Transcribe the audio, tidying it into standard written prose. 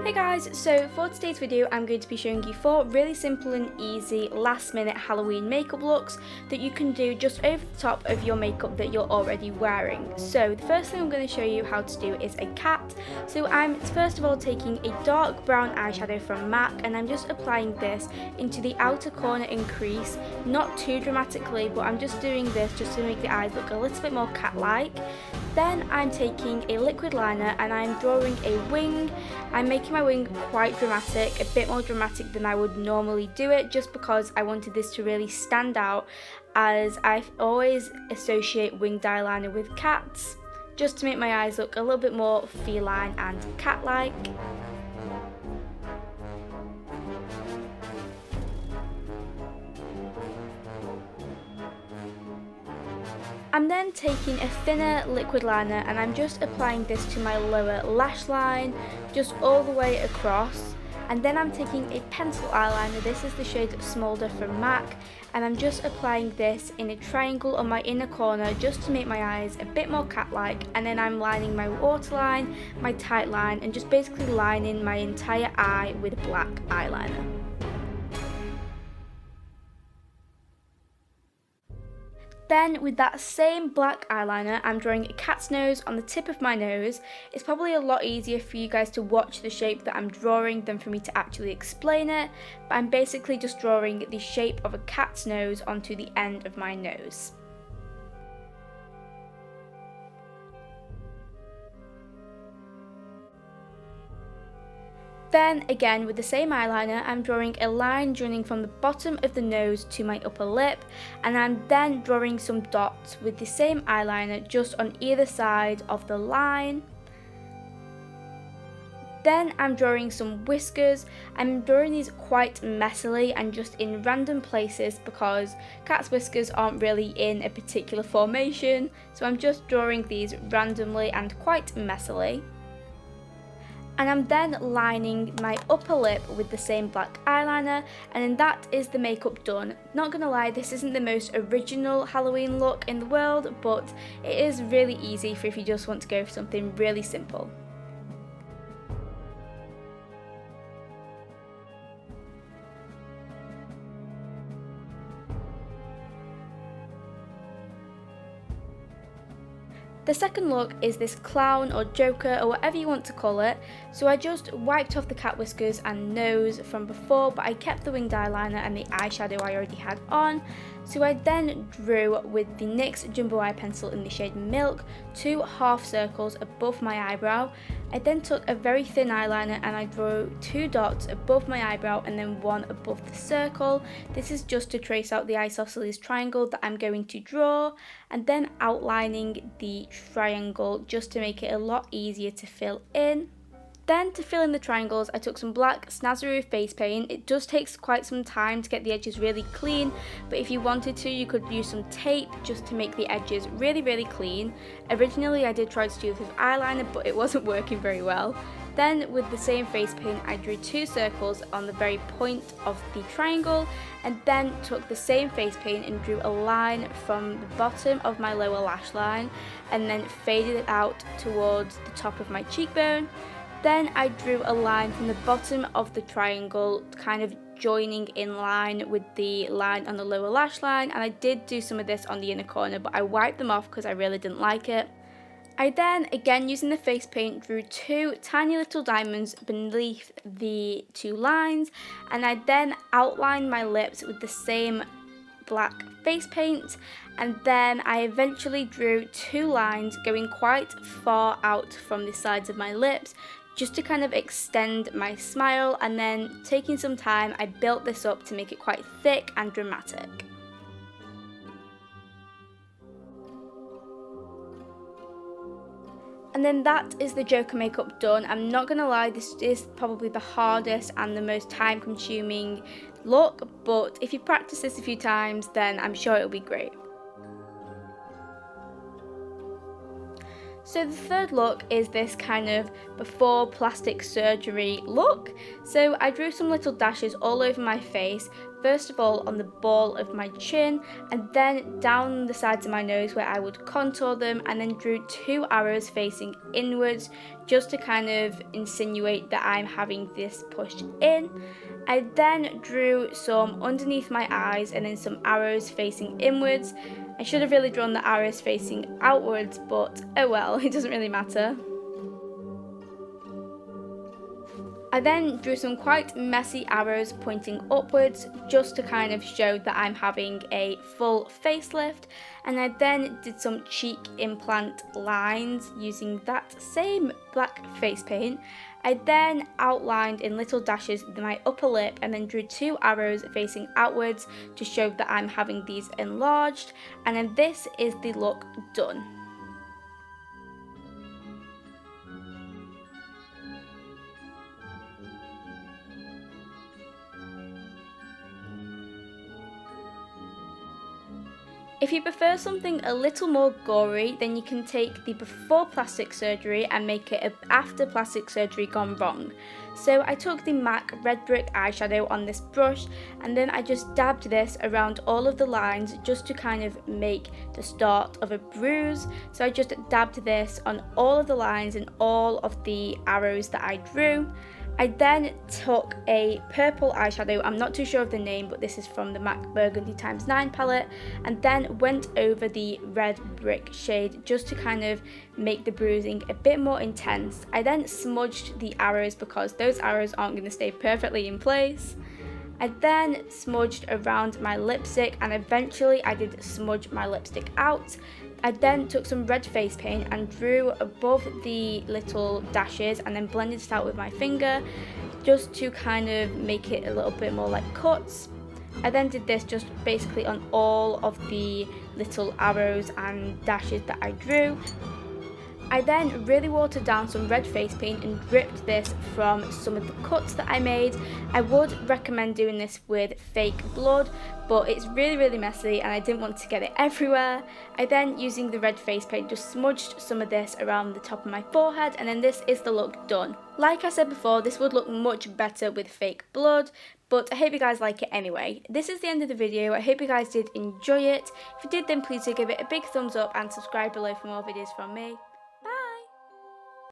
Hey guys, so for today's video I'm going to be showing you 4 really simple and easy last minute Halloween makeup looks that you can do just over the top of your makeup that you're already wearing. So the first thing I'm going to show you how to do is a cat. So I'm first of all taking a dark brown eyeshadow from MAC and I'm just applying this into the outer corner and crease, not too dramatically, but I'm just doing this just to make the eyes look a little bit more cat-like. Then I'm taking a liquid liner and I'm drawing a wing. I'm making my wing quite dramatic, a bit more dramatic than I would normally do it, just because I wanted this to really stand out, as I always associate winged eyeliner with cats, just to make my eyes look a little bit more feline and cat-like. I'm then taking a thinner liquid liner and I'm just applying this to my lower lash line, just all the way across. And then I'm taking a pencil eyeliner, this is the shade Smolder from MAC, and I'm just applying this in a triangle on my inner corner just to make my eyes a bit more cat-like. And then I'm lining my waterline, my tight line, and just basically lining my entire eye with black eyeliner. Then with that same black eyeliner, I'm drawing a cat's nose on the tip of my nose. It's probably a lot easier for you guys to watch the shape that I'm drawing than for me to actually explain it, but I'm basically just drawing the shape of a cat's nose onto the end of my nose. Then again with the same eyeliner, I'm drawing a line joining from the bottom of the nose to my upper lip, and I'm then drawing some dots with the same eyeliner just on either side of the line. Then I'm drawing some whiskers. I'm drawing these quite messily and just in random places because cat's whiskers aren't really in a particular formation, so I'm just drawing these randomly and quite messily. And I'm then lining my upper lip with the same black eyeliner, and then that is the makeup done. Not gonna lie, this isn't the most original Halloween look in the world, but it is really easy for if you just want to go for something really simple. The second look is this clown or joker or whatever you want to call it. So I just wiped off the cat whiskers and nose from before, but I kept the winged eyeliner and the eyeshadow I already had on. So I then drew with the NYX Jumbo Eye Pencil in the shade Milk 2 half circles above my eyebrow. I then took a very thin eyeliner and I drew 2 dots above my eyebrow and then 1 above the circle. This is just to trace out the isosceles triangle that I'm going to draw, and then outlining the triangle just to make it a lot easier to fill in. Then to fill in the triangles, I took some black Snazaroo face paint. It does take quite some time to get the edges really clean, but if you wanted to, you could use some tape just to make the edges really clean. Originally, I did try to do this with eyeliner, but it wasn't working very well. Then with the same face paint, I drew 2 circles on the very point of the triangle, and then took the same face paint and drew a line from the bottom of my lower lash line, and then faded it out towards the top of my cheekbone. Then I drew a line from the bottom of the triangle, kind of joining in line with the line on the lower lash line, and I did do some of this on the inner corner, but I wiped them off because I really didn't like it. I then, again using the face paint, drew 2 tiny little diamonds beneath the 2 lines, and I then outlined my lips with the same black face paint, and then I eventually drew 2 lines going quite far out from the sides of my lips, just to kind of extend my smile, and then taking some time I built this up to make it quite thick and dramatic. And then that is the Joker makeup done. I'm not gonna lie, this is probably the hardest and the most time consuming look, but if you practice this a few times then I'm sure it'll be great. So the third look is this kind of before plastic surgery look. So I drew some little dashes all over my face, first of all on the ball of my chin, and then down the sides of my nose where I would contour them, and then drew 2 arrows facing inwards just to kind of insinuate that I'm having this pushed in. I then drew some underneath my eyes and then some arrows facing inwards. I should have really drawn the arrows facing outwards, but oh well, it doesn't really matter. I then drew some quite messy arrows pointing upwards just to kind of show that I'm having a full facelift, and I then did some cheek implant lines using that same black face paint. I then outlined in little dashes my upper lip and then drew 2 arrows facing outwards to show that I'm having these enlarged, and then this is the look done. If you prefer something a little more gory, then you can take the before plastic surgery and make it a after plastic surgery gone wrong. So I took the MAC Red Brick eyeshadow on this brush, and then I just dabbed this around all of the lines just to kind of make the start of a bruise. So I just dabbed this on all of the lines and all of the arrows that I drew. I then took a purple eyeshadow, I'm not too sure of the name, but this is from the MAC Burgundy x9 palette, and then went over the red brick shade just to kind of make the bruising a bit more intense. I then smudged the arrows because those arrows aren't going to stay perfectly in place. I then smudged around my lipstick, and eventually I did smudge my lipstick out. I then took some red face paint and drew above the little dashes and then blended it out with my finger just to kind of make it a little bit more like cuts. I then did this just basically on all of the little arrows and dashes that I drew. I then really watered down some red face paint and dripped this from some of the cuts that I made. I would recommend doing this with fake blood, but it's really messy and I didn't want to get it everywhere. I then, using the red face paint, just smudged some of this around the top of my forehead, and then this is the look done. Like I said before, this would look much better with fake blood, but I hope you guys like it anyway. This is the end of the video. I hope you guys did enjoy it. If you did, then please do give it a big thumbs up and subscribe below for more videos from me.